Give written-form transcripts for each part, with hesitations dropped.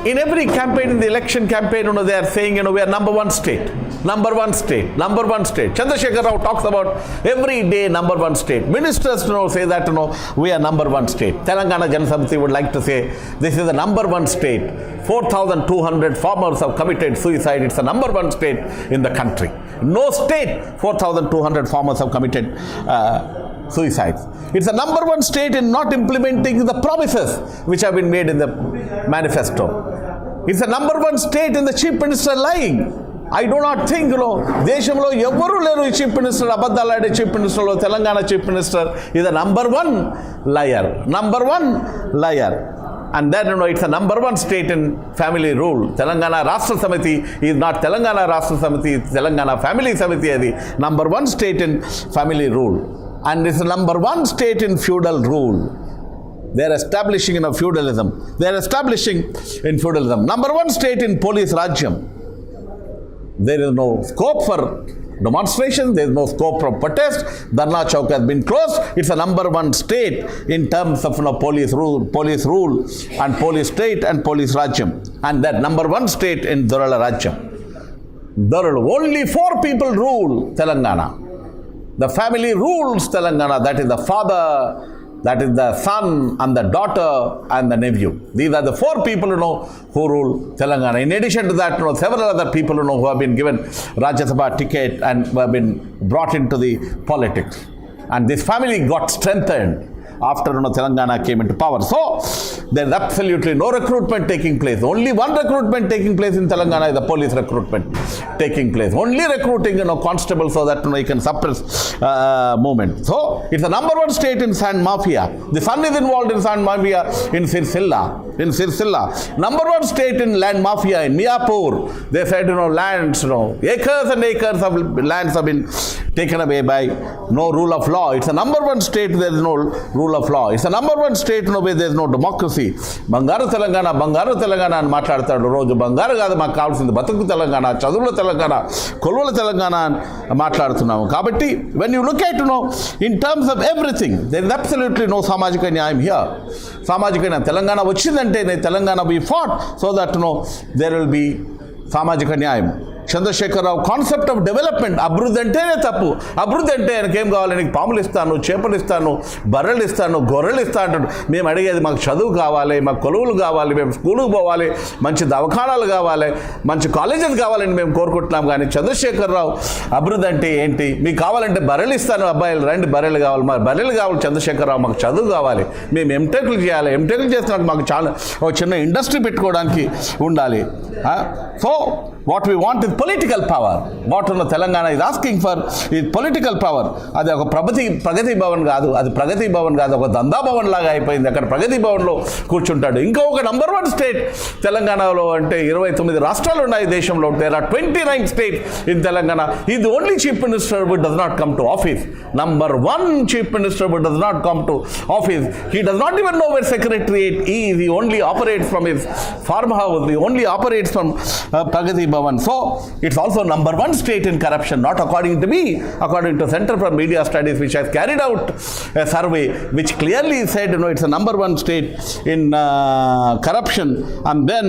in every campaign, in the election campaign, they are saying, we are number one state. Number one state. Number one state. Chandrasekhar Rao talks about every day number one state. Ministers, say that, we are number one state. Telangana Jana Samithi would like to say, this is the number one state. 4,200 farmers have committed suicide. It's the number one state in the country. No state, 4,200 farmers have committed suicides. It's the number one state in not implementing the promises which have been made in the manifesto. It's the number one state in the chief minister lying. I do not think, దేశంలో ఎవరు లేరు ఈ chief minister అబద్ధాలు ఆడే chief మినిస్టర్లో Telangana chief minister is the number one liar. Number one liar. And then, it's a number one state in family rule. Telangana Rashtra Samithi is not Telangana Rashtra Samithi, it's Telangana Family Samithi. Number one state in family rule. And it's the number one state in feudal rule. They are establishing feudalism. They are establishing in feudalism. Number one state in police Rajyam. There is no scope for demonstration. There is no scope for protest. Dharna Chowk has been closed. It's a number one state in terms of police rule and police state and police Rajyam. And that number one state in Dorala Rajyam. Only 4 people rule Telangana. The family rules Telangana. That is the father, that is the son and the daughter and the nephew. These are the 4 people who rule Telangana. In addition to that, several other people who have been given Rajya Sabha ticket and who have been brought into the politics. And this family got strengthened after Telangana came into power. So there is absolutely no recruitment taking place. Only one recruitment taking place in Telangana is the police recruitment taking place. Only recruiting constables so that you can suppress movement. So it's the number one state in sand mafia. The son is involved in sand mafia in Sirsilla. Number one state in land mafia in Miapur. They said lands, acres and acres of lands have been taken away by no rule of law. It's the number one state there is no rule of law. It's the number one state where there is no democracy. Bangaru Telangana and మాట్లాడతాడు రోజు బంగారు కాదు మాకు కావాల్సింది బతుకు తెలంగాణ చదువుల తెలంగాణ కొలువుల తెలంగాణ మాట్లాడుతున్నాము కాబట్టి when you look at in terms of everything there is absolutely no సామాజిక న్యాయం here. సామాజిక న్యాయం తెలంగాణ వచ్చిందంటే Telangana we fought so that there will be సామాజిక న్యాయం. Chandrasekhar Rao concept of development, అభివృద్ధి అంటేనే తప్పు. అభివృద్ధి అంటే ఆయనకేం కావాలి, నీకు పాములు ఇస్తాను, చేపలు ఇస్తాను, బర్రెలు ఇస్తాను, గొర్రెలు ఇస్తాను అంటాడు. మేము అడిగేది మాకు చదువు కావాలి, మాకు కొలువులు కావాలి, మేము స్కూలుకు పోవాలి, మంచి దవాఖానాలు కావాలి, మంచి కాలేజెస్ కావాలని మేము కోరుకుంటున్నాం. కానీ చంద్రశేఖర్ రావు అభివృద్ధి అంటే ఏంటి, మీకు కావాలంటే బర్రెలు ఇస్తాను, అబ్బాయిలు రండి బర్రెలు కావాలి, మా బర్రెలు కావాలి. చంద్రశేఖర్ రావు మాకు చదువు కావాలి, మేము ఎంటెక్లు చేయాలి, ఎంటెక్లు చేస్తున్నాక మాకు చాలా ఒక చిన్న ఇండస్ట్రీ పెట్టుకోవడానికి ఉండాలి. So what we want is political power. What Telangana is asking for is political power. అది ఒక ప్రగతి భవన్ కాదు, అది ప్రగతి భవన్ కాదు, ఒక దందా భవన్ లాగా అయిపోయింది. అక్కడ ప్రగతి భవన్లో కూర్చుంటాడు. ఇంకా ఒక నంబర్ వన్ స్టేట్ తెలంగాణలో అంటే 29 రాష్ట్రాలు ఉన్నాయి దేశంలో. There are 29 states in Telangana. He is the only chief minister who does not come to office. Number one chief minister who does not come to office. He does not even know where secretariat is. He only operates from his farmhouse. He only operates from Pragati Bhavan. So it's also number one state in corruption, not according to me, according to Center for Media Studies, which has carried out a survey which clearly said it's a number one state in corruption. And then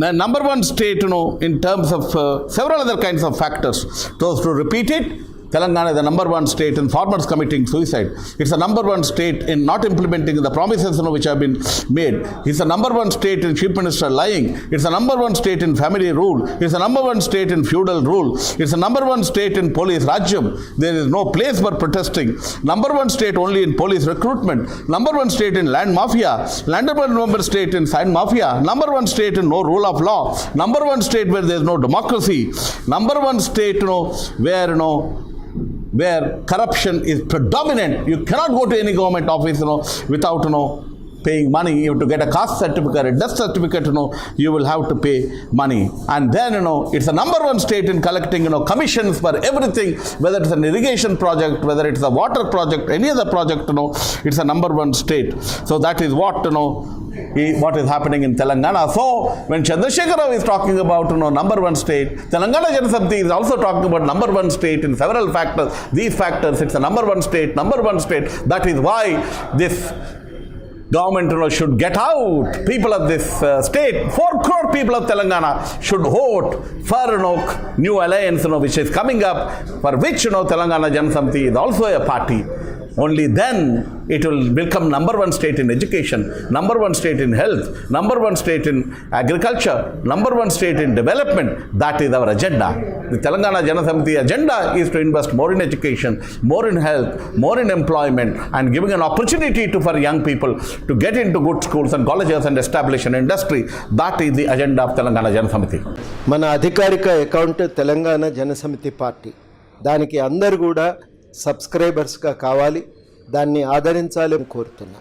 the number one state in terms of several other kinds of factors. Those to repeat it, Telangana is the number one state in farmers committing suicide. It's the number one state in not implementing the promises which have been made. It's the number one state in chief minister lying. It's the number one state in family rule. It's the number one state in feudal rule. It's the number one state in police Rajyam. There is no place for protesting. Number one state only in police recruitment. Number one state in land mafia. Number state in sand mafia. Number one state in no rule of law. Number one state where there is no democracy. Number one state where corruption is predominant. You cannot go to any government office without paying money. You have to get a caste certificate, a death certificate, you will have to pay money. And then it's a number one state in collecting commissions for everything, whether it's an irrigation project, whether it's a water project, any other project, it's a number one state. So that is what is happening in Telangana. So when Chandrasekhar Rao is talking about number one state, Telangana Jana Samithi is also talking about number one state in several factors. These factors, it's a number one state. That is why this government should get out. People of this state, 4 crore people of Telangana should vote for new alliance which is coming up, for which Telangana Jana Samithi is also a party. Only then it will become number 1 state in education, number 1 state in health, number 1 state in agriculture, number 1 state in development. That is our agenda. The Telangana Jana Samithi agenda is to invest more in education, more in health, more in employment, and giving an opportunity for young people to get into good schools and colleges and establish an industry. That is the agenda of Telangana Jana Samithi. మన అధికారిక account Telangana Jana సమితి party. దానికి అందరూ కూడా సబ్స్క్రైబర్స్గా కావాలి, దాన్ని ఆదరించాలని కోరుతున్నాను.